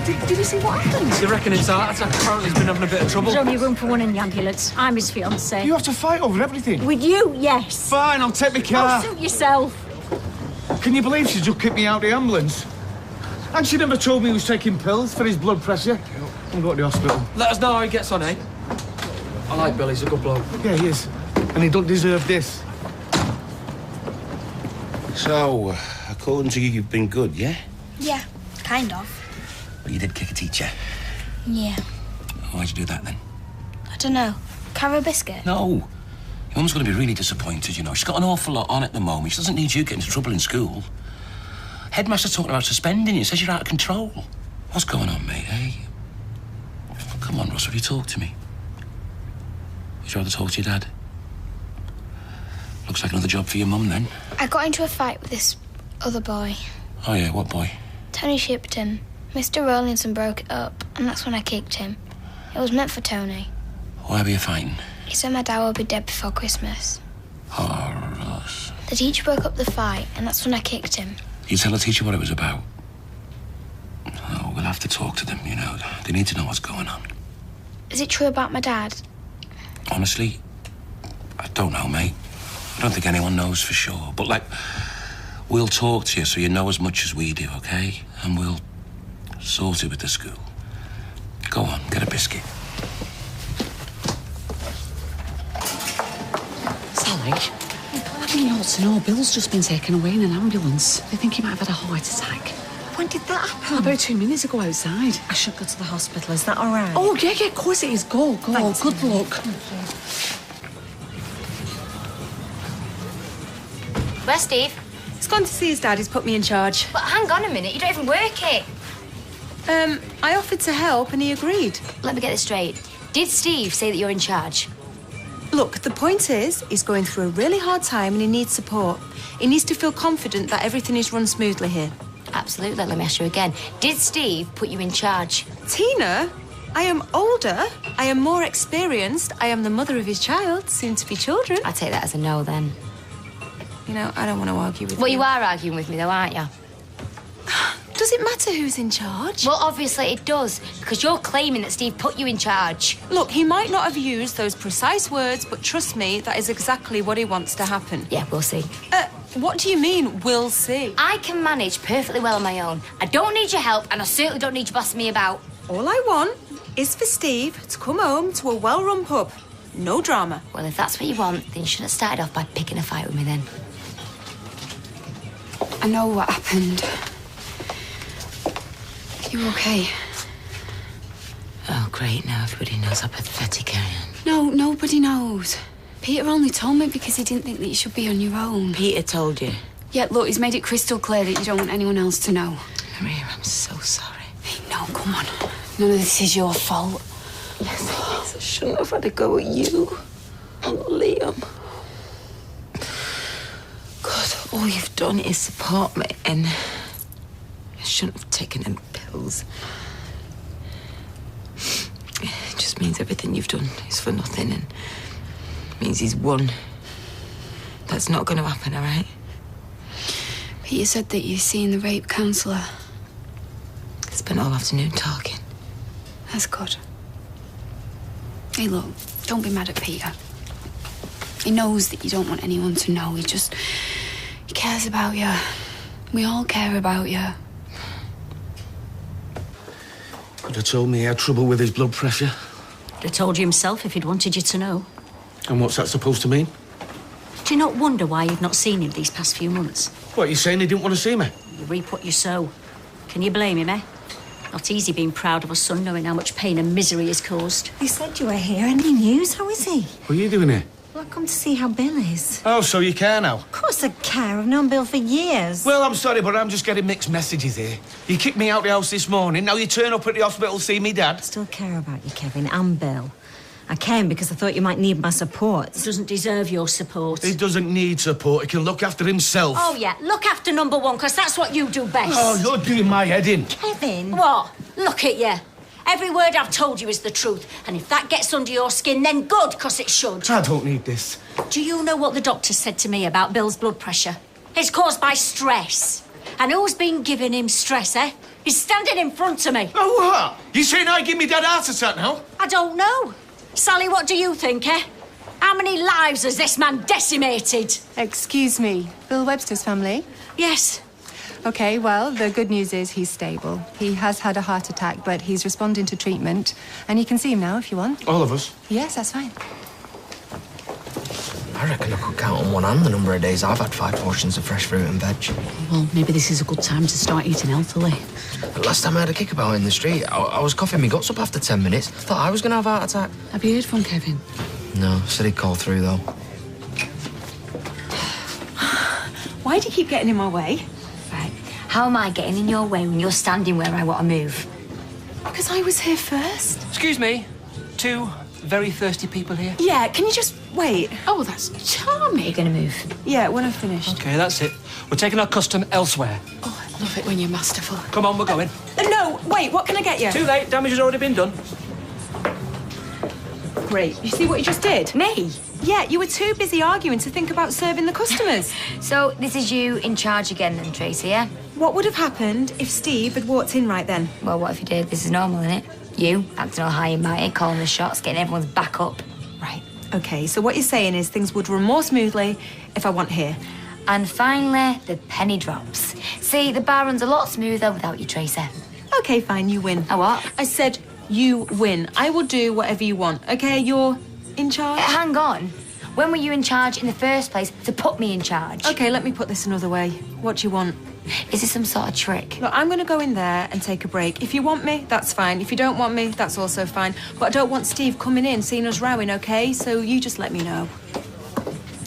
Did you see what happened? You reckon it's heart attack? Apparently he's been having a bit of trouble. There's only room for one in the ambulance. I'm his fiancée. You have to fight over everything. With you, yes. Fine, I'll take my car. Oh, suit yourself. Can you believe she just kicked me out of the ambulance? And she never told me he was taking pills for his blood pressure. I'll go to the hospital. Let us know how he gets on, eh? I like Bill, he's a good bloke. Yeah, he is. And he don't deserve this. So, according to you, you've been good, yeah? Yeah, kind of. But you did kick a teacher. Yeah. Why'd you do that, then? I don't know. Carry a biscuit? No. Your mum's going to be really disappointed, you know. She's got an awful lot on at the moment. She doesn't need you getting into trouble in school. Headmaster's talking about suspending you. Says you're out of control. What's going on, mate, eh? Come on, Russ, will you talk to me? Would you rather talk to your dad? Looks like another job for your mum, then. I got into a fight with this other boy. Oh, yeah, what boy? Tony shipped him. Mr. Rollinson broke it up, and that's when I kicked him. It was meant for Tony. Why were you fighting? He said my dad will be dead before Christmas. Oh, Russ. The teacher broke up the fight, and that's when I kicked him. You tell the teacher what it was about? Oh, we'll have to talk to them, you know. They need to know what's going on. Is it true about my dad? Honestly, I don't know, mate. I don't think anyone knows for sure. But, like, we'll talk to you so you know as much as we do, OK? And we'll sort it with the school. Go on, get a biscuit. Sally, I mean, you ought to know Bill's just been taken away in an ambulance. They think he might have had a heart attack. When did that happen? About 2 minutes ago outside. I should go to the hospital. Is that all right? Oh, yeah, of course it is. Go. Thanks, Good luck. Where's Steve? He's gone to see his dad. He's put me in charge. But hang on a minute, you don't even work it. I offered to help and he agreed. Let me get this straight. Did Steve say that you're in charge? Look, the point is, he's going through a really hard time and he needs support. He needs to feel confident that everything is run smoothly here. Absolutely. Let me ask you again. Did Steve put you in charge? Tina, I am older. I am more experienced. I am the mother of his child, soon to be children. I take that as a no, then. You know, I don't want to argue with you. Well, you are arguing with me, though, aren't you? Does it matter who's in charge? Well, obviously it does, because you're claiming that Steve put you in charge. Look, he might not have used those precise words, but trust me, that is exactly what he wants to happen. Yeah, we'll see. What do you mean, we'll see? I can manage perfectly well on my own. I don't need your help, and I certainly don't need you bossing me about. All I want is for Steve to come home to a well-run pub. No drama. Well, if that's what you want, then you shouldn't have started off by picking a fight with me, then. I know what happened. You okay? Oh, great. Now everybody knows how pathetic I am. No, nobody knows. Peter only told me because he didn't think that you should be on your own. Peter told you? Yeah, look, he's made it crystal clear that you don't want anyone else to know. Maria, I'm so sorry. Hey, no, come on. None of this is your fault. Yes, it is. I shouldn't have had to go at you and Liam. God, all you've done is support me, and I shouldn't have taken any pills. It just means everything you've done is for nothing, and it means he's won. That's not going to happen, all right? Peter said that you're seeing the rape counsellor. I spent all afternoon talking. That's good. Hey, look, don't be mad at Peter. He knows that you don't want anyone to know. He cares about you. We all care about you. Could have told me he had trouble with his blood pressure. He'd have told you himself if he'd wanted you to know. And what's that supposed to mean? Do you not wonder why you've not seen him these past few months? What, you saying he didn't want to see me? You reap what you sow. Can you blame him, eh? Not easy being proud of a son knowing how much pain and misery he's caused. He said you were here. Any news? How is he? What are you doing here? Well, I've come to see how Bill is. Oh, so you care now? Of course I care. I've known Bill for years. Well, I'm sorry, but I'm just getting mixed messages here. You kicked me out the house this morning, now you turn up at the hospital to see me dad. I still care about you, Kevin, and Bill. I came because I thought you might need my support. He doesn't deserve your support. He doesn't need support. He can look after himself. Oh, yeah. Look after number one, because that's what you do best. Oh, you're doing my head in. Kevin! What? Look at you. Every word I've told you is the truth. And if that gets under your skin, then good, because it should. I don't need this. Do you know what the doctor said to me about Bill's blood pressure? It's caused by stress. And who's been giving him stress, eh? He's standing in front of me. Oh, what? You saying I give me dad a heart attack now? I don't know. Sally, what do you think, eh? How many lives has this man decimated? Excuse me, Bill Webster's family? Yes. OK, well, the good news is he's stable. He has had a heart attack, but he's responding to treatment. And you can see him now if you want. All of us? Yes, that's fine. I reckon I could count on one hand the number of days I've had 5 portions of fresh fruit and veg. Well, maybe this is a good time to start eating healthily. Last time I had a kickabout in the street, I was coughing my guts up after 10 minutes. Thought I was going to have a heart attack. Have you heard from Kevin? No, said he'd call through, though. Why do you keep getting in my way? Right. How am I getting in your way when you're standing where I want to move? Because I was here first. Excuse me. 2 very thirsty people here. Yeah, can you just wait? Oh, that's charming. You're going to move. Yeah, when I've finished. OK, that's it. We're taking our custom elsewhere. Oh, I love it when you're masterful. Come on, we're going. No, wait, what can I get you? Too late. Damage has already been done. Great. You see what you just did? Me? Yeah, you were too busy arguing to think about serving the customers. So this is you in charge again then, Tracy, yeah? What would have happened if Steve had walked in right then? Well, what if you did? This is normal, isn't it? You, acting all high and mighty, calling the shots, getting everyone's back up. Right. OK, so what you're saying is things would run more smoothly if I weren't here. And finally, the penny drops. See, the bar runs a lot smoother without you, Tracy. OK, fine, you win. A what? I said you win. I will do whatever you want, OK? You're in charge? Hang on. When were you in charge in the first place to put me in charge? OK, let me put this another way. What do you want? Is this some sort of trick? Look, I'm going to go in there and take a break. If you want me, that's fine. If you don't want me, that's also fine. But I don't want Steve coming in, seeing us rowing, OK? So you just let me know.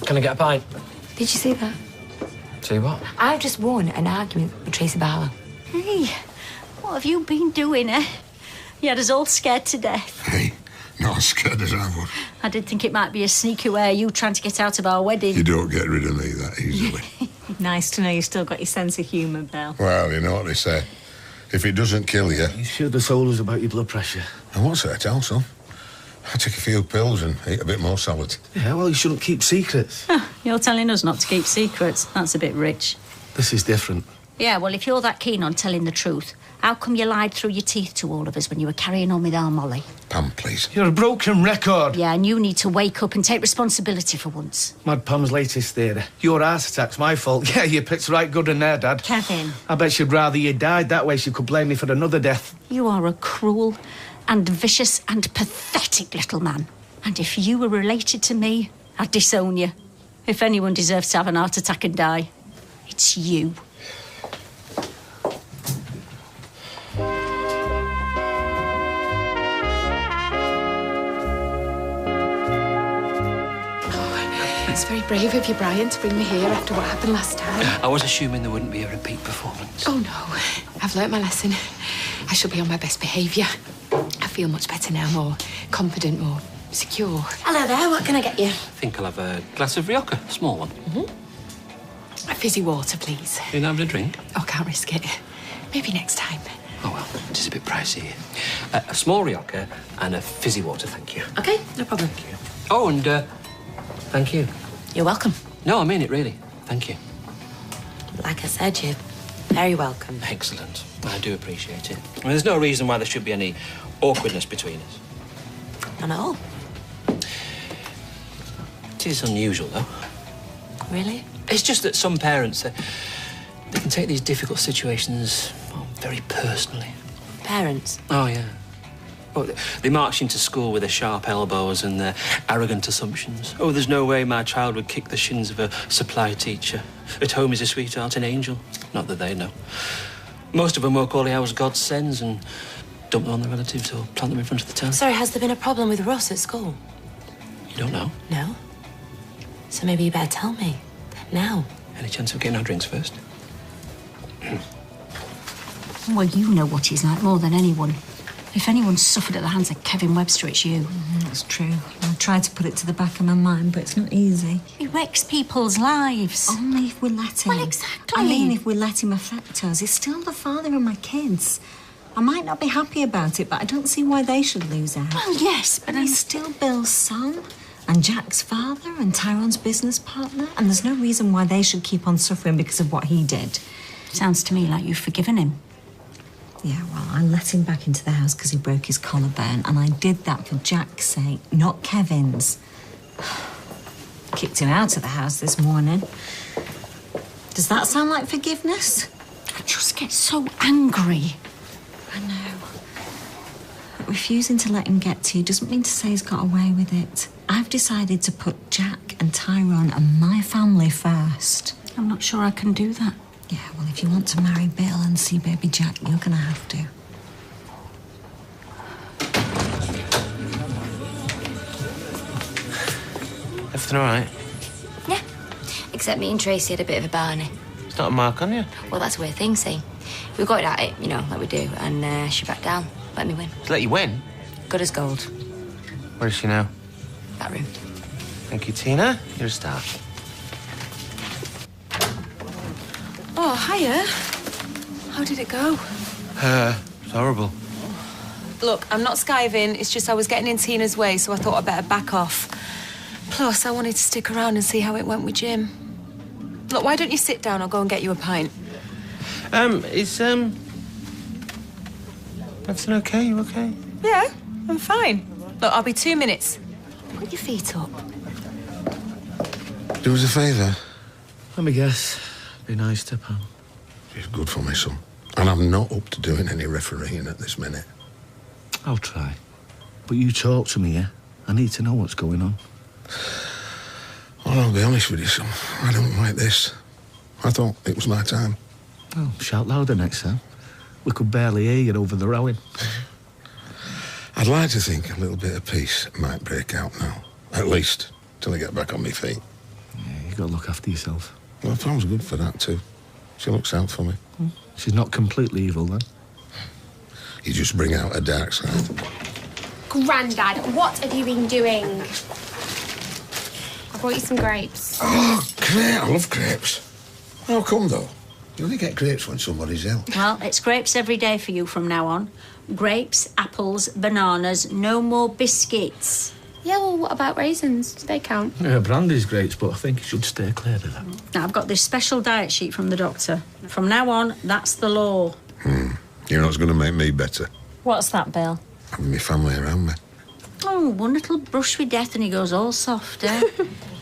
Can I get a pint? Did you see that? See what? I've just won an argument with Tracy Barlow. Hey, what have you been doing, eh? You had us all scared to death. Hey, not as scared as I was. I did think it might be a sneaky way you trying to get out of our wedding. You don't get rid of me that easily. Nice to know you've still got your sense of humour, Bill. Well, you know what they say. If it doesn't kill you... You should have told us about your blood pressure. And what's that, tell, son? I take a few pills and eat a bit more salad. Yeah, well, you shouldn't keep secrets. You're telling us not to keep secrets. That's a bit rich. This is different. Yeah, well, if you're that keen on telling the truth, how come you lied through your teeth to all of us when you were carrying on with our Molly? Pam, please. You're a broken record. Yeah, and you need to wake up and take responsibility for once. Mad Pam's latest theory. Your heart attack's my fault. Yeah, you picked right good in there, Dad. Kevin. I bet she'd rather you died. That way she could blame me for another death. You are a cruel and vicious and pathetic little man. And if you were related to me, I'd disown you. If anyone deserves to have an heart attack and die, it's you. It's very brave of you, Brian, to bring me here after what happened last time. I was assuming there wouldn't be a repeat performance. Oh, no. I've learnt my lesson. I shall be on my best behaviour. I feel much better now, more confident, more secure. Hello there, what can I get you? I think I'll have a glass of Rioja, a small one. A fizzy water, please. You having a drink? Oh, can't risk it. Maybe next time. Oh, well, it is a bit pricey. A small Rioja and a fizzy water, thank you. OK, no problem. Thank you. Oh, and thank you. You're welcome. No, I mean it, really. Thank you. Like I said, you're very welcome. Excellent. I do appreciate it. I mean, there's no reason why there should be any awkwardness between us. None at all. It is unusual, though. Really? It's just that some parents, they can take these difficult situations very personally. Parents? Oh, yeah. Well, they march into school with their sharp elbows and their arrogant assumptions. Oh, there's no way my child would kick the shins of a supply teacher. At home he's a sweetheart, an angel. Not that they know. Most of them work all the hours God sends and dump them on their relatives or plant them in front of the town. Sorry, has there been a problem with Ross at school? You don't know? No. So maybe you better tell me. Now. Any chance of getting our drinks first? Well, you know what he's like more than anyone. If anyone's suffered at the hands of Kevin Webster, it's you. That's true. I tried to put it to the back of my mind, but it's not easy. He wrecks people's lives. Only if we let him. Well, exactly. I mean, if we let him affect us. He's still the father of my kids. I might not be happy about it, but I don't see why they should lose out. Well, yes, but And he's still Bill's son, and Jack's father, and Tyrone's business partner, and there's no reason why they should keep on suffering because of what he did. Sounds to me like you've forgiven him. Yeah, well, I let him back into the house because he broke his collarbone, and I did that for Jack's sake, not Kevin's. Kicked him out of the house this morning. Does that sound like forgiveness? I just get so angry. I know. But refusing to let him get to you doesn't mean to say he's got away with it. I've decided to put Jack and Tyrone and my family first. I'm not sure I can do that. Yeah, well, if you want to marry Bill and see baby Jack, you're going to have to. Everything all right? Yeah. Except me and Tracy had a bit of a barney. It's not a mark on you. Well, that's a weird thing, see. We got it at it, you know, like we do, and she backed down. Let me win. To let you win? Good as gold. Where is she now? That room. Thank you, Tina. You're a star. Oh, hiya. How did it go? It's horrible. Look, I'm not skiving. It's just I was getting in Tina's way, so I thought I'd better back off. Plus, I wanted to stick around and see how it went with Jim. Look, why don't you sit down? I'll go and get you a pint. Is everything okay? You okay? Yeah, I'm fine. Look, I'll be 2 minutes. Put your feet up. Do us a favour. Let me guess. Be nice to Pam. She's good for me, son. And I'm not up to doing any refereeing at this minute. I'll try. But you talk to me, yeah? I need to know what's going on. Well, I'll be honest with you, son. I don't like this. I thought it was my time. Oh, shout louder next time. We could barely hear you over the rowing. I'd like to think a little bit of peace might break out now. At least, till I get back on my feet. Yeah, you got to look after yourself. Well, Pam's good for that, too. She looks out for me. She's not completely evil, then? You just bring out a dark side. Grandad, what have you been doing? I brought you some grapes. Oh, great. I love grapes. How come, though? You only get grapes when somebody's ill. Well, it's grapes every day for you from now on. Grapes, apples, bananas, no more biscuits. Yeah, well, what about raisins? Do they count? Yeah, brandy's great, but I think you should stay clear of that. Now, I've got this special diet sheet from the doctor. From now on, that's the law. You know what's going to make me better? What's that, Bill? Having my family around me. Oh, one little brush with death and he goes all soft, eh?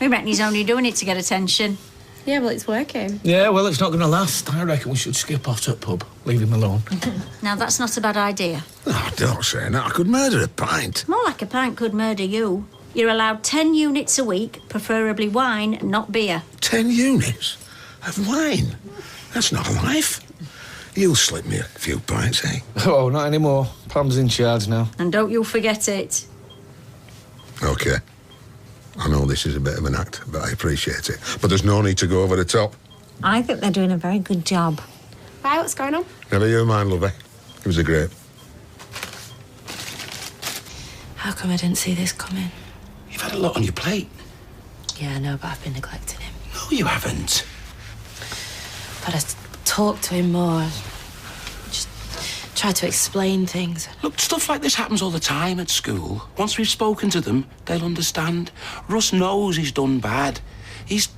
We reckon he's only doing it to get attention. Yeah, well, it's working. Yeah, well, it's not going to last. I reckon we should skip off to the pub. Leave him alone. Now, that's not a bad idea. Oh, don't say that. I could murder a pint. More like a pint could murder you. You're allowed 10 units a week, preferably wine, not beer. 10 units? Of wine? That's not life. You'll slip me a few pints, eh? Oh, not anymore. Pam's in charge now. And don't you forget it. OK. I know this is a bit of an act, but I appreciate it. But there's no need to go over the top. I think they're doing a very good job. Right, what's going on? Never you mind, lovey. It was a grape. How come I didn't see this coming? You've had a lot on your plate. Yeah, I know, but I've been neglecting him. No, you haven't. But I talk to him more. Just try to explain things. Look, stuff like this happens all the time at school. Once we've spoken to them, they'll understand. Russ knows he's done bad. He's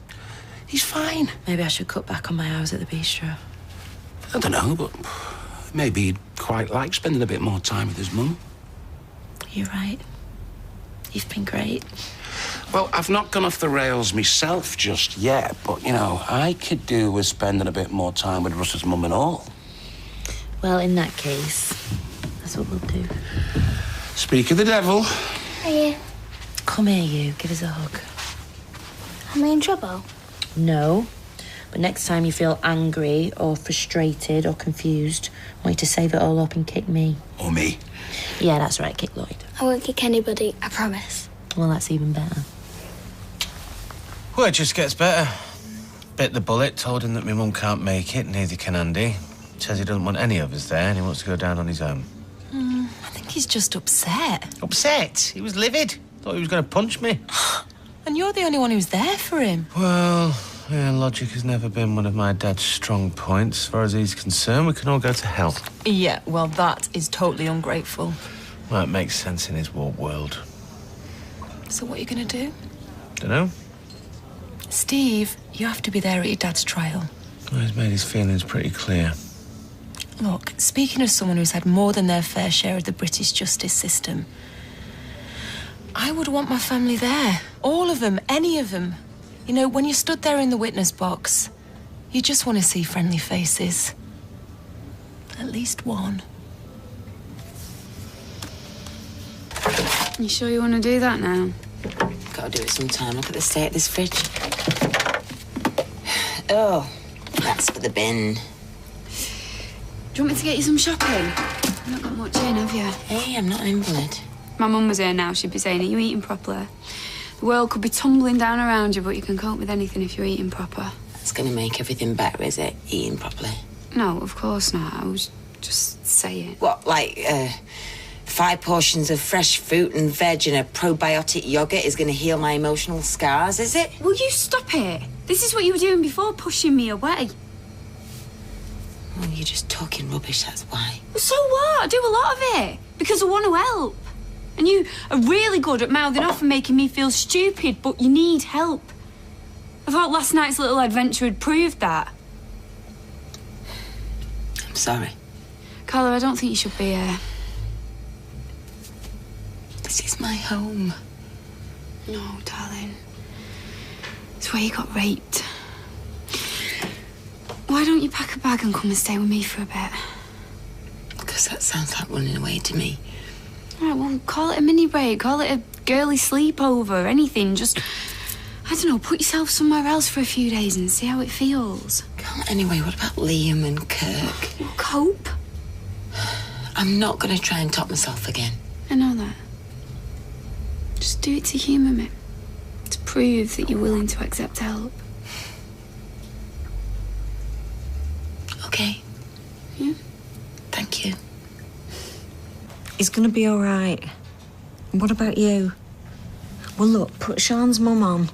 fine. Maybe I should cut back on my hours at the bistro. I don't know, but maybe he'd quite like spending a bit more time with his mum. You're right. You've been great. Well, I've not gone off the rails myself just yet, but, you know, I could do with spending a bit more time with Russ's mum and all. Well, in that case, that's what we'll do. Speak of the devil. Hiya. Come here, you. Give us a hug. Am I in trouble? No. But next time you feel angry or frustrated or confused, I want you to save it all up and kick me. Or me. Yeah, that's right. Kick Lloyd. I won't kick anybody, I promise. Well, that's even better. Well, it just gets better. Bit the bullet, told him that my mum can't make it, neither can Andy. Says he doesn't want any of us there and he wants to go down on his own. I think he's just upset. Upset? He was livid. Thought he was going to punch me. And you're the only one who's there for him. Well, yeah, logic has never been one of my dad's strong points. As far as he's concerned, we can all go to hell. Yeah, well, that is totally ungrateful. Well, it makes sense in his warped world. So what are you going to do? Dunno. Steve, you have to be there at your dad's trial. Well, he's made his feelings pretty clear. Look, speaking of someone who's had more than their fair share of the British justice system, I would want my family there. All of them, any of them. You know, when you stood there in the witness box, you just want to see friendly faces. At least one. You sure you want to do that now? Gotta do it sometime. Look at the state of this fridge. Oh, that's for the bin. Do you want me to get you some shopping? You've not got much in, have you? Hey, I'm not an invalid. My mum was here now. She'd be saying, are you eating properly? The world could be tumbling down around you, but you can cope with anything if you're eating proper. That's gonna make everything better, is it? Eating properly. No, of course not. I was just saying. What, like, 5 portions of fresh fruit and veg and a probiotic yogurt is gonna heal my emotional scars, is it? Will you stop it? This is what you were doing before, pushing me away. Well, you're just talking rubbish, that's why. Well, so what? I do a lot of it. Because I want to help. And you are really good at mouthing off and making me feel stupid, but you need help. I thought last night's little adventure had proved that. I'm sorry. Carla, I don't think you should be here. This is my home. No, darling. It's where you got raped. Why don't you pack a bag and come and stay with me for a bit? Because that sounds like running away to me. All right, well, call it a mini break, call it a girly sleepover, anything. Just, I don't know, put yourself somewhere else for a few days and see how it feels. Anyway, what about Liam and Kirk? Well, cope. I'm not going to try and top myself again. I know that. Just do it to humour me. To prove that you're willing to accept help. Okay. Yeah? Thank you. He's gonna be all right. What about you? Well, look, put Sean's mum on.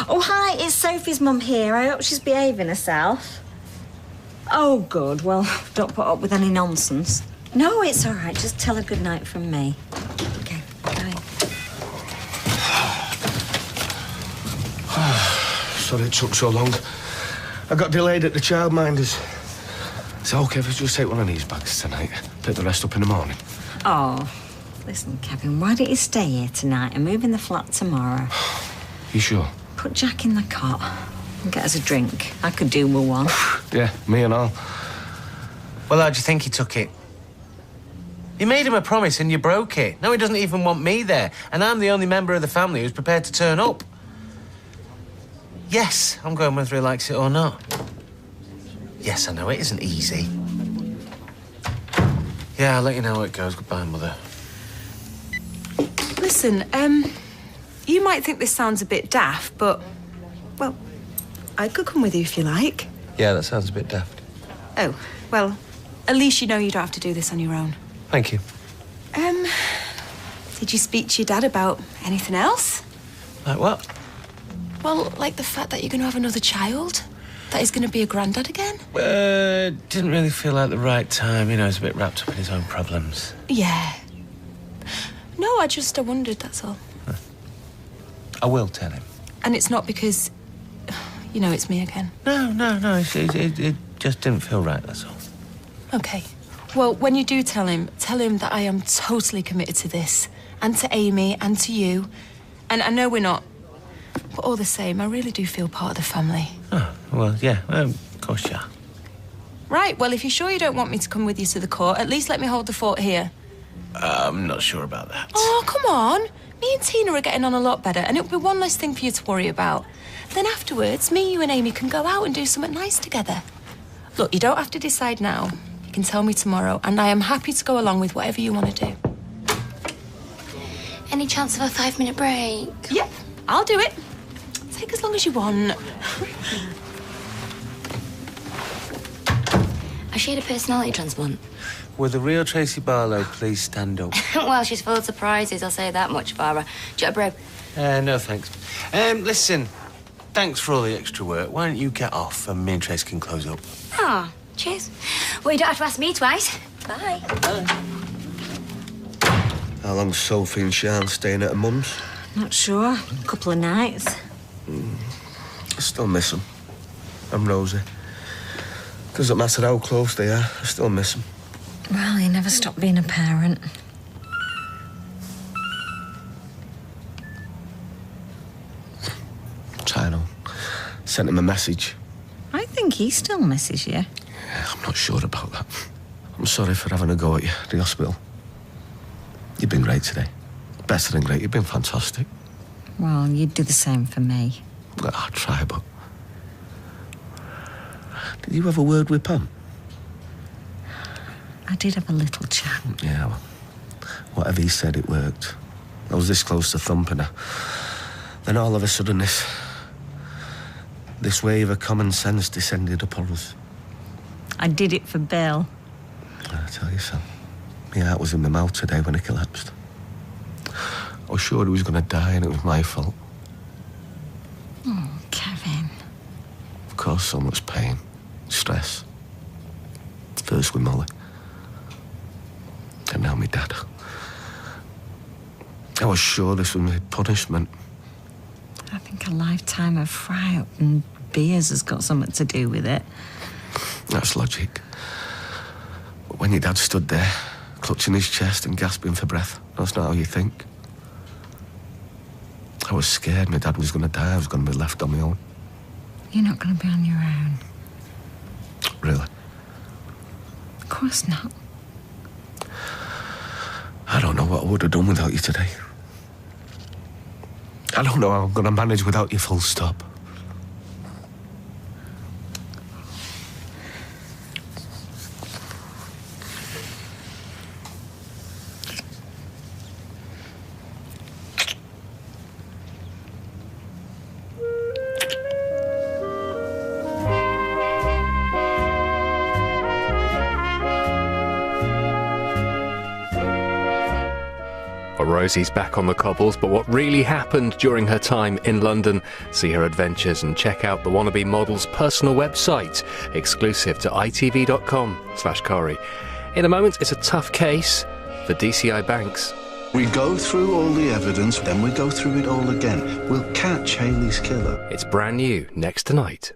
Oh, hi, it's Sophie's mum here. I hope she's behaving herself. Oh, good. Well, don't put up with any nonsense. No, it's all right. Just tell her good night from me. Okay, bye. Sorry it took so long. I got delayed at the childminders. Is it okay if I just take one of these bags tonight? Pick the rest up in the morning. Oh, listen, Kevin, why don't you stay here tonight and move in the flat tomorrow? You sure? Put Jack in the cot and get us a drink. I could do with one. Yeah, me and all. Well, how do you think he took it? You made him a promise and you broke it. Now he doesn't even want me there, and I'm the only member of the family who's prepared to turn up. Yes, I'm going whether he likes it or not. Yes, I know, it isn't easy. Yeah, I'll let you know how it goes. Goodbye, Mother. Listen, you might think this sounds a bit daft, but, well, I could come with you if you like. Yeah, that sounds a bit daft. Oh, well, at least you know you don't have to do this on your own. Thank you. Did you speak to your dad about anything else? Like what? Well, like the fact that you're going to have another child? That he's going to be a granddad again? Didn't really feel like the right time. You know, he's a bit wrapped up in his own problems. Yeah. No, I wondered, that's all. I will tell him. And it's not because, you know, it's me again. No. It just didn't feel right, that's all. Okay. Well, when you do tell him that I am totally committed to this. And to Amy, and to you. And I know we're not. But all the same, I really do feel part of the family. Oh, well, yeah, of course you are. Right, well, if you're sure you don't want me to come with you to the court, at least let me hold the fort here. I'm not sure about that. Oh, come on. Me and Tina are getting on a lot better, and it'll be one less thing for you to worry about. Then afterwards, me, you and Amy can go out and do something nice together. Look, you don't have to decide now. You can tell me tomorrow, and I am happy to go along with whatever you want to do. Any chance of a 5-minute break? Yep, I'll do it. Take as long as you want. Has she had a personality transplant? Will the real Tracy Barlow please stand up? Well, she's full of surprises, I'll say that much, Barbara. Do you want a brew? No, thanks. Listen, thanks for all the extra work. Why don't you get off and me and Trace can close up? Ah, cheers. Well, you don't have to ask me twice. Bye. How long's Sophie and Sean staying at her mum's? Not sure. A couple of nights. I still miss them. and Rosie. Doesn't matter how close they are, I still miss them. Well, you never stop being a parent. Tino sent him a message. I think he still misses you. Yeah, I'm not sure about that. I'm sorry for having a go at you at the hospital. You've been great today. Better than great. You've been fantastic. Well, you'd do the same for me. Well, I'll try, but... Did you have a word with Pam? I did have a little chat. Yeah, well, whatever he said, it worked. I was this close to thumping her. Then all of a sudden, this wave of common sense descended upon us. I did it for Bill. I tell you, Sam, my heart was in my mouth today when he collapsed. I was sure he was going to die and it was my fault. Oh, Kevin. Of course, so much pain, stress. First with Molly. And now my dad. I was sure this was my punishment. I think a lifetime of fry-up and beers has got something to do with it. That's logic. But when your dad stood there, clutching his chest and gasping for breath, that's not how you think. I was scared my dad was going to die. I was going to be left on my own. You're not going to be on your own. Really? Of course not. I don't know what I would have done without you today. I don't know how I'm going to manage without you, full stop. Rosie's back on the cobbles, but what really happened during her time in London? See her adventures and check out the wannabe model's personal website, exclusive to itv.com/Corrie. In a moment, it's a tough case for DCI Banks. We go through all the evidence, then we go through it all again. We'll catch Hayley's killer. It's brand new next tonight.